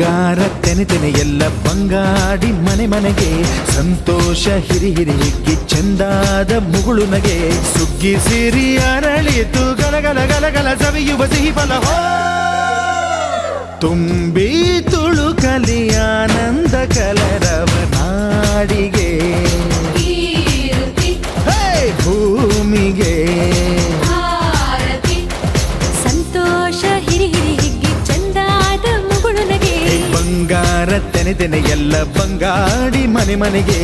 ಬಂಗಾರ ತೆನೆ ತೆನೆ ಎಲ್ಲ ಬಂಗಾಡಿ ಮನೆ ಮನೆಗೆ ಸಂತೋಷ ಹಿರಿ ಹಿರಿ ಹಿಗ್ಗಿ ಚೆಂದಾದ ಮುಗುಳು ನಗೆ ಸುಗ್ಗಿ ಸಿರಿ ಅರಳಿತು ಗಲಗಲ ಗಲಗಲ ಸವಿಯುವ ಸಿಹಿ ಫಲ ತುಂಬಿ ತುಳುಕಲಿ ಆನಂದ ಕಲರವ ನಾಡಿಗೆ ಭೂಮಿಗೆ ಸಂತೋಷ ಹಿರಿ ಹಿರಿ ಹಿಗ್ಗಿ ಚಂದಾದ ಮುಗುಳು ನಗೆ ಬಂಗಾರ ತೆನೆ ತೆನೆ ಎಲ್ಲ ಬಂಗಾಡಿ ಮನೆ ಮನೆಗೆ